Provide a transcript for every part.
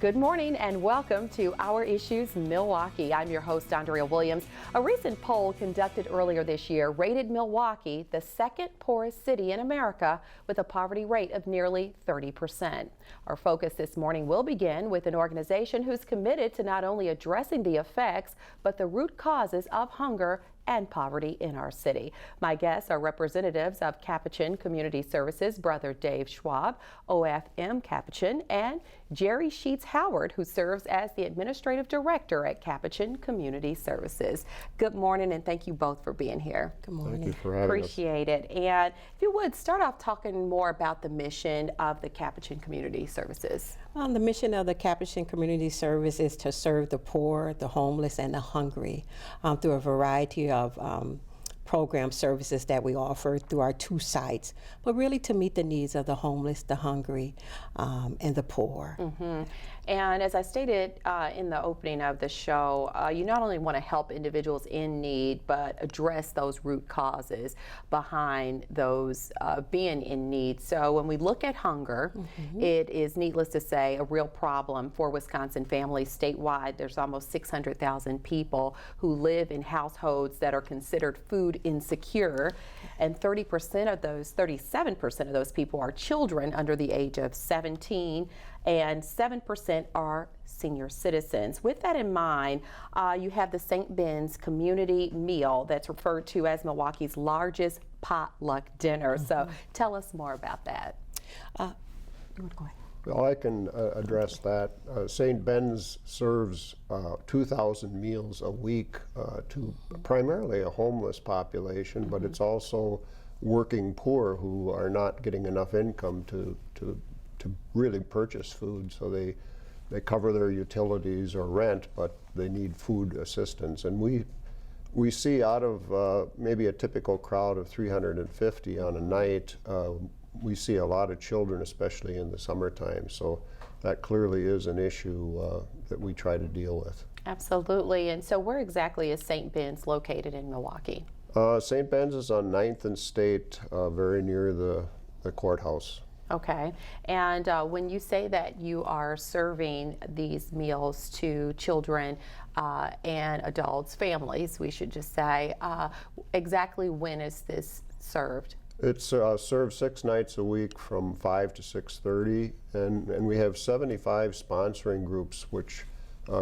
Good morning and welcome to Our Issues Milwaukee. I'm your host, Andrea Williams. A recent poll conducted earlier this year rated Milwaukee the second poorest city in America with a poverty rate of nearly 30%. Our focus this morning will begin with an organization who's committed to not only addressing the effects, but the root causes of hunger and poverty in our city. My guests are representatives of Capuchin Community Services, Brother Dave Schwab, OFM Capuchin, and Geri Howard, who serves as the Administrative Director at Capuchin Community Services. Good morning, and thank you both for being here. Good morning. Thank you for having us. Appreciate it. And if you would, start off talking more about the mission of the Capuchin Community Services. The mission of the Capuchin Community Service is to serve the poor, the homeless, and the hungry through a variety of program services that we offer through our two sites, but really to meet the needs of the homeless, the hungry, and the poor. Mm-hmm. And as I stated in the opening of the show, you not only want to help individuals in need, but address those root causes behind those being in need. So when we look at hunger, it is needless to say a real problem for Wisconsin families statewide. There's almost 600,000 people who live in households that are considered food insecure, and 30% of those, 37% of those people are children under the age of 17. And 7% are senior citizens. With that in mind, you have the St. Ben's community meal that's referred to as Milwaukee's largest potluck dinner. So tell us more about that. You want to go ahead? Well, I can address that. St. Ben's serves 2,000 meals a week to primarily a homeless population, but it's also working poor who are not getting enough income to really purchase food, so they cover their utilities or rent, but they need food assistance. And we see out of maybe a typical crowd of 350 on a night, we see a lot of children, especially in the summertime. So that clearly is an issue that we try to deal with. Absolutely. And so where exactly is St. Ben's located in Milwaukee? St. Ben's is on 9th and State, very near the courthouse. Okay, and when you say that you are serving these meals to children and adults, families, we should just say, exactly when is this served? It's served 6 nights a week from 5 to 6:30, and we have 75 sponsoring groups, which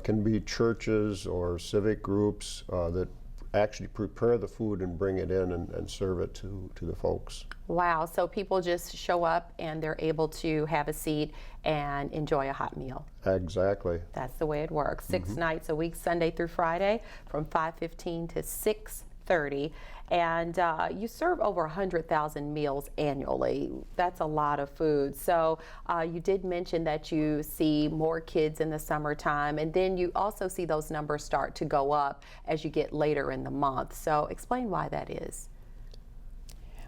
can be churches or civic groups that actually prepare the food and bring it in and serve it to the folks. Wow, so people just show up and they're able to have a seat and enjoy a hot meal. Exactly. That's the way it works. 6 nights a week, Sunday through Friday, from 5:15 to 6:30. And you serve over 100,000 meals annually. That's a lot of food. So you did mention that you see more kids in the summertime, and then you also see those numbers start to go up as you get later in the month. So explain why that is.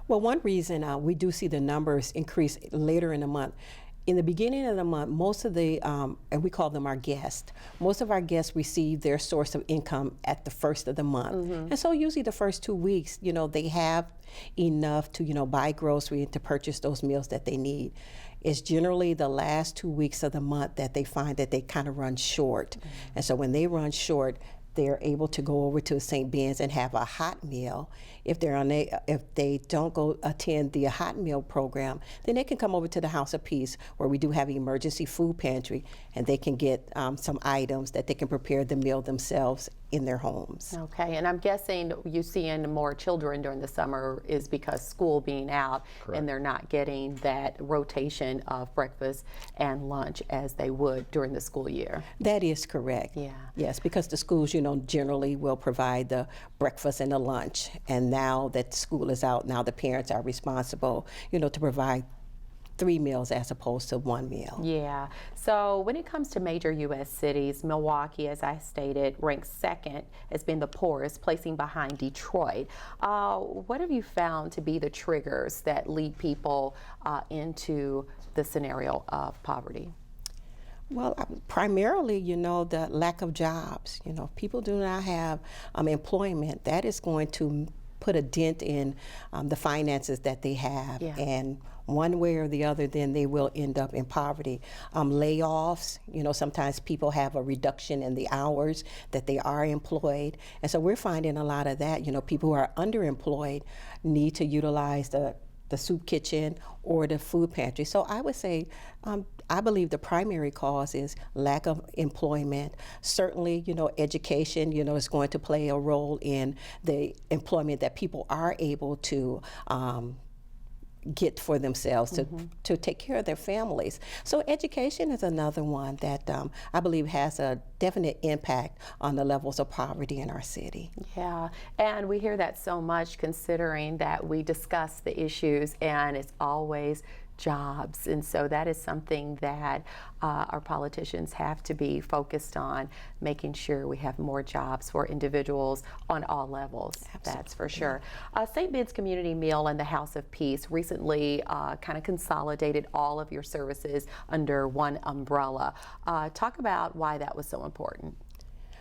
Well, one reason we do see the numbers increase later in the month. In the beginning of the month, most of the, and we call them our guests, most of our guests receive their source of income at the first of the month. And so usually the first 2 weeks, they have enough to, buy groceries and to purchase those meals that they need. It's generally the last 2 weeks of the month that they find that they kind of run short. And so when they run short, they're able to go over to St. Ben's and have a hot meal. If they don't go attend the hot meal program, then they can come over to the House of Peace, where we do have an emergency food pantry, and they can get some items that they can prepare the meal themselves in their homes. Okay, and I'm guessing you seeing more children during the summer is because school being out. Correct. And they're not getting that rotation of breakfast and lunch as they would during the school year. That is correct. Yeah. Yes, because the schools, generally will provide the breakfast and the lunch. And now that school is out, now the parents are responsible, to provide 3 meals as opposed to 1 meal. Yeah. So when it comes to major U.S. cities, Milwaukee, as I stated, ranks second as being the poorest, placing behind Detroit. What have you found to be the triggers that lead people into the scenario of poverty? Well, primarily, the lack of jobs. If people do not have employment, that is going to put a dent in the finances that they have. Yeah. And one way or the other, then they will end up in poverty. Layoffs, sometimes people have a reduction in the hours that they are employed. And so we're finding a lot of that. People who are underemployed need to utilize the soup kitchen or the food pantry. So I would say, I believe the primary cause is lack of employment. Certainly, education, is going to play a role in the employment that people are able to get for themselves to take care of their families. So education is another one that I believe has a definite impact on the levels of poverty in our city. Yeah, and we hear that so much considering that we discuss the issues and it's always jobs, and so that is something that our politicians have to be focused on, making sure we have more jobs for individuals on all levels. Absolutely. That's for sure. St. Ben's Community Meal and the House of Peace recently kind of consolidated all of your services under one umbrella. Talk about why that was so important.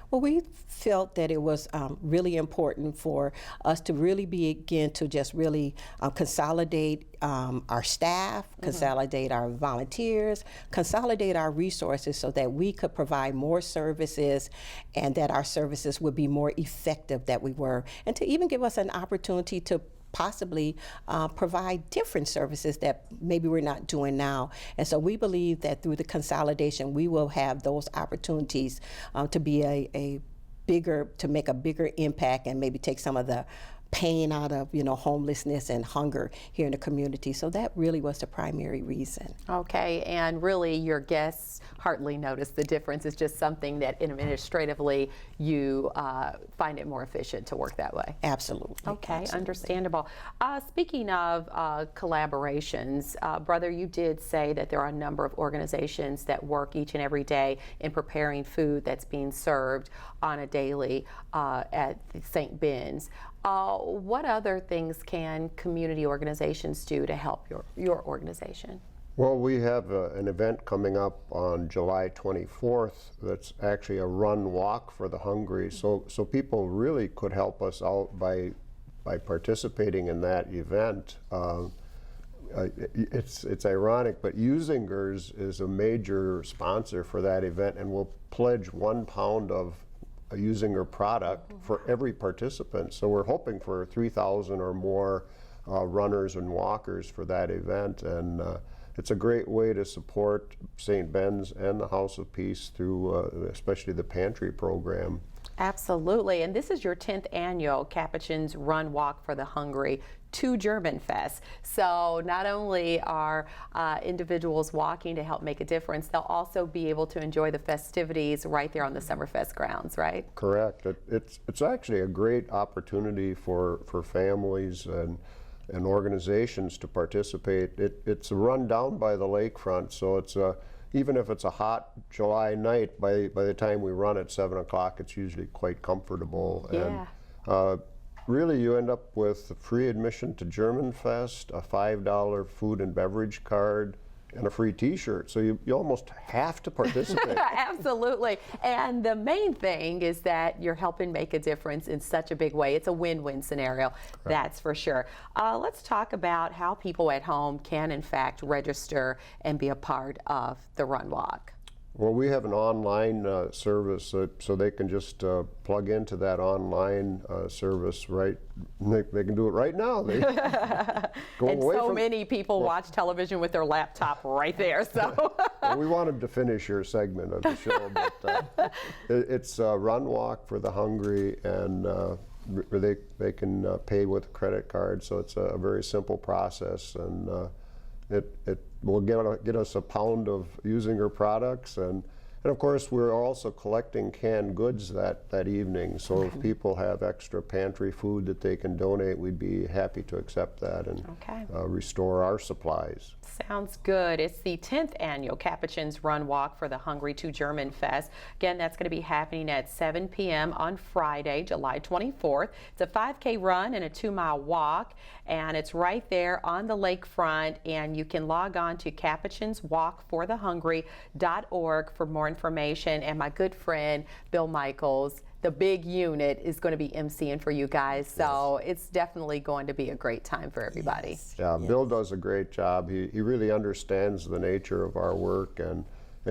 Well, we felt that it was really important for us to really begin to just really consolidate our staff, consolidate our volunteers, consolidate our resources so that we could provide more services and that our services would be more effective than we were, and to even give us an opportunity to possibly provide different services that maybe we're not doing now. And so we believe that through the consolidation, we will have those opportunities to be to make a bigger impact and maybe take some of the pain out of homelessness and hunger here in the community. So that really was the primary reason. Okay, and really your guests hardly notice the difference. It's just something that administratively you find it more efficient to work that way. Absolutely. Okay, absolutely. Understandable. Speaking of collaborations, Brother, you did say that there are a number of organizations that work each and every day in preparing food that's being served on a daily at St. Ben's. What other things can community organizations do to help your organization? Well, we have an event coming up on July 24th that's actually a run walk for the hungry. So people really could help us out by participating in that event. It's ironic, but Usingers is a major sponsor for that event and will pledge 1 pound of a Usinger product for every participant. So we're hoping for 3,000 or more runners and walkers for that event, and it's a great way to support St. Ben's and the House of Peace through especially the pantry program. Absolutely, and this is your 10th annual Capuchin's Run Walk for the Hungry to German Fest. So not only are individuals walking to help make a difference, they'll also be able to enjoy the festivities right there on the Summerfest grounds, right? Correct. It's actually a great opportunity for families and organizations to participate. It's run down by the lakefront, so it's even if it's a hot July night, by the time we run at 7 o'clock, it's usually quite comfortable. Yeah. And really, you end up with free admission to German Fest, a $5 food and beverage card, and a free T-shirt. So you almost have to participate. Absolutely. And the main thing is that you're helping make a difference in such a big way. It's a win-win scenario, that's for sure. Let's talk about how people at home can, in fact, register and be a part of the Run Walk. Well, we have an online service, so they can just plug into that online service right. They can do it right now. They and so many people watch television with their laptop right there. So well, we wanted to finish your segment of the show, but it's Run Walk for the Hungry, and they can pay with a credit card. So it's a very simple process, and it will get us a pound of Usinger products, and of course we're also collecting canned goods that evening. So if people have extra pantry food that they can donate, we'd be happy to accept that and restore our supplies. Sounds good. It's the 10th annual Capuchin's Run Walk for the Hungry to German Fest. Again, that's going to be happening at 7 p.m. on Friday, July 24th. It's a 5K run and a 2-mile walk, and it's right there on the lakefront, and you can log on to capuchinswalkforthehungry.org for more information. And my good friend Bill Michaels the big unit is going to be emceeing for you guys. So it's definitely going to be a great time for everybody. Yes. Yeah, Bill does a great job. He really understands the nature of our work, and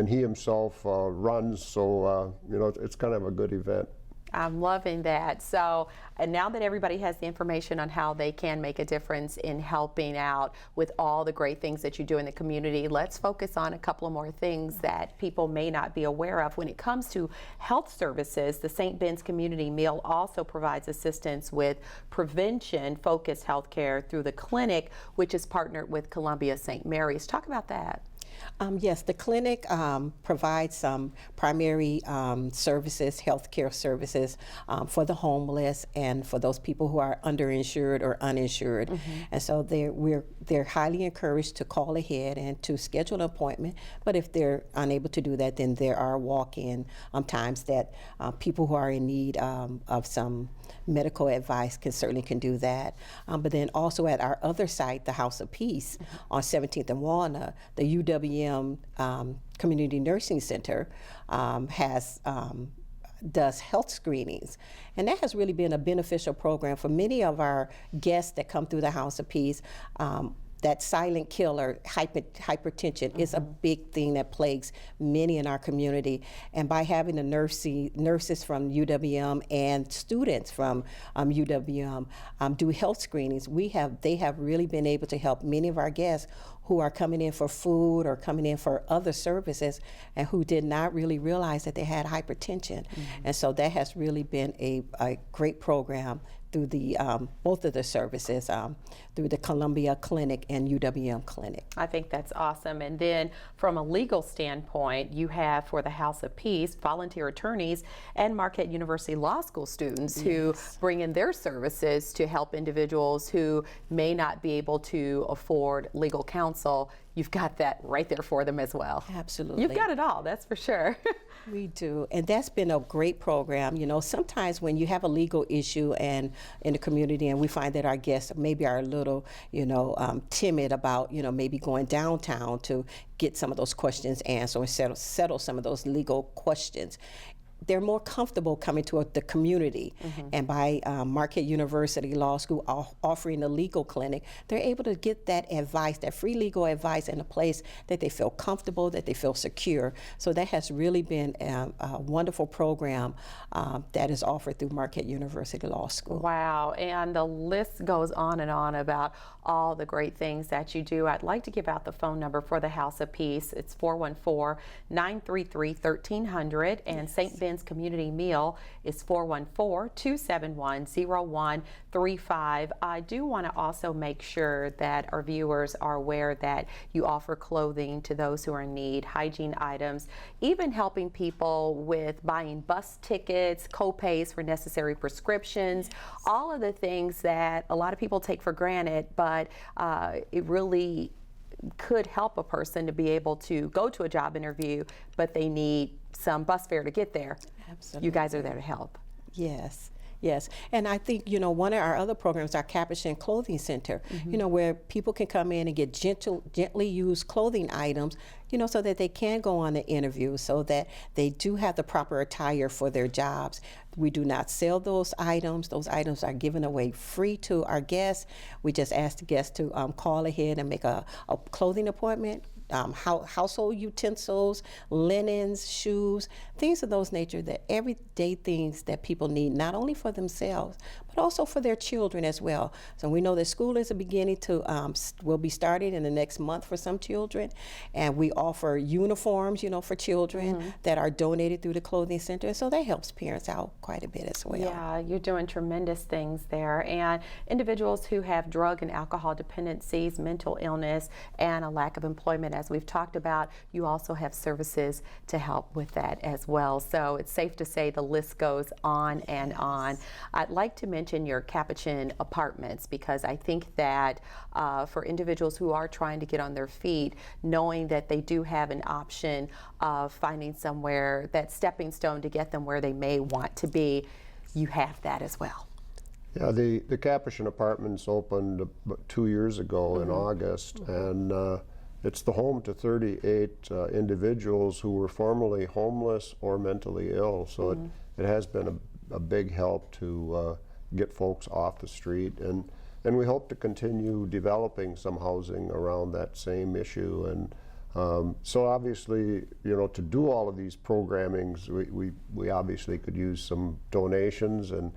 he himself runs, so you know, it's kind of a good event. I'm loving that. So, and now that everybody has the information on how they can make a difference in helping out with all the great things that you do in the community, let's focus on a couple of more things that people may not be aware of. When it comes to health services, the St. Ben's Community Meal also provides assistance with prevention-focused health care through the clinic, which is partnered with Columbia St. Mary's. Talk about that. Yes, the clinic provides some primary services, healthcare services for the homeless and for those people who are underinsured or uninsured. And so they're highly encouraged to call ahead and to schedule an appointment. But if they're unable to do that, then there are walk-in times that people who are in need of some medical advice certainly can do that. But then also at our other site, the House of Peace on 17th and Walnut, the UWM Community Nursing Center does health screenings. And that has really been a beneficial program for many of our guests that come through the House of Peace. That silent killer, hypertension, is a big thing that plagues many in our community. And by having the nurses from UWM and students from UWM do health screenings, they have really been able to help many of our guests who are coming in for food or coming in for other services and who did not really realize that they had hypertension. And so that has really been a great program through the both of the services, through the Columbia Clinic and UWM Clinic. I think that's awesome. And then from a legal standpoint, you have for the House of Peace volunteer attorneys and Marquette University Law School students who bring in their services to help individuals who may not be able to afford legal counsel. You've got that right there for them as well. Absolutely. You've got it all, that's for sure. We do, and that's been a great program. You know, sometimes when you have a legal issue and in the community, and we find that our guests maybe are a little, timid about, maybe going downtown to get some of those questions answered or settle some of those legal questions. They're more comfortable coming to the community. And by Marquette University Law School offering a legal clinic, they're able to get that advice, that free legal advice, in a place that they feel comfortable, that they feel secure. So that has really been a wonderful program that is offered through Marquette University Law School. Wow, and the list goes on and on about all the great things that you do. I'd like to give out the phone number for the House of Peace. It's 414-933-1300, and St. Ben's Community Meal is 414-271-0135. I do want to also make sure that our viewers are aware that you offer clothing to those who are in need, hygiene items, even helping people with buying bus tickets, co-pays for necessary prescriptions, all of the things that a lot of people take for granted, but it really could help a person to be able to go to a job interview, but they need some bus fare to get there. Absolutely. You guys are there to help. Yes. Yes, and I think, one of our other programs, our Capuchin Clothing Center, where people can come in and get gently used clothing items, so that they can go on the interview, so that they do have the proper attire for their jobs. We do not sell those items. Those items are given away free to our guests. We just ask the guests to call ahead and make a clothing appointment. Household utensils, linens, shoes, things of those nature, that everyday things that people need, not only for themselves, but also for their children as well. So we know that school is beginning to, will be starting in the next month for some children, and we offer uniforms, for children that are donated through the clothing center, so that helps parents out quite a bit as well. Yeah, you're doing tremendous things there. And individuals who have drug and alcohol dependencies, mental illness, and a lack of employment, as we've talked about, you also have services to help with that as well. So it's safe to say the list goes on and on. I'd like to mention your Capuchin apartments, because I think that for individuals who are trying to get on their feet, knowing that they do have an option of finding somewhere, that stepping stone to get them where they may want to be, you have that as well. Yeah, the Capuchin apartments opened about 2 years ago in August, and it's the home to 38 individuals who were formerly homeless or mentally ill. So it has been a big help to get folks off the street, and we hope to continue developing some housing around that same issue. And so obviously, to do all of these programmings, we obviously could use some donations, and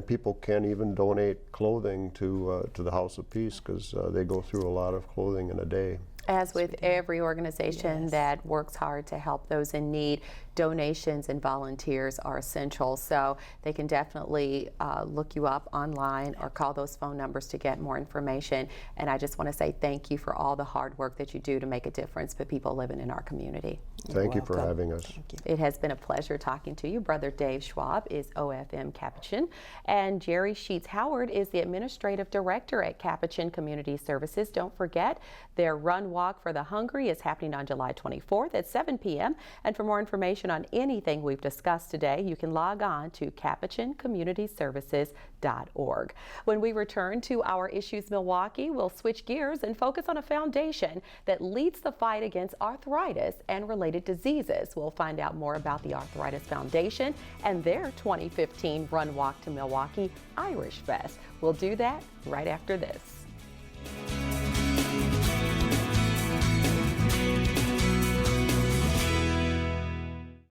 people can even donate clothing to the House of Peace, because they go through a lot of clothing in a day. As with every organization Yes. that works hard to help those in need, donations and volunteers are essential. So they can definitely look you up online or call those phone numbers to get more information. And I just want to say thank you for all the hard work that you do to make a difference for people living in our community. Thank you for welcome. having us. Thank you. It has been a pleasure talking to you. Brother Dave Schwab is OFM Capuchin, and Geri Sheets Howard is the Administrative Director at Capuchin Community Services. Don't forget, their Run Walk for the Hungry is happening on July 24th at 7 p.m. And for more information on anything we've discussed today, you can log on to capuchincommunityservices.org. When we return to our Issues Milwaukee, we'll switch gears and focus on a foundation that leads the fight against arthritis and related diseases. We'll find out more about the Arthritis Foundation and their 2015 Run Walk to Milwaukee Irish Fest. We'll do that right after this.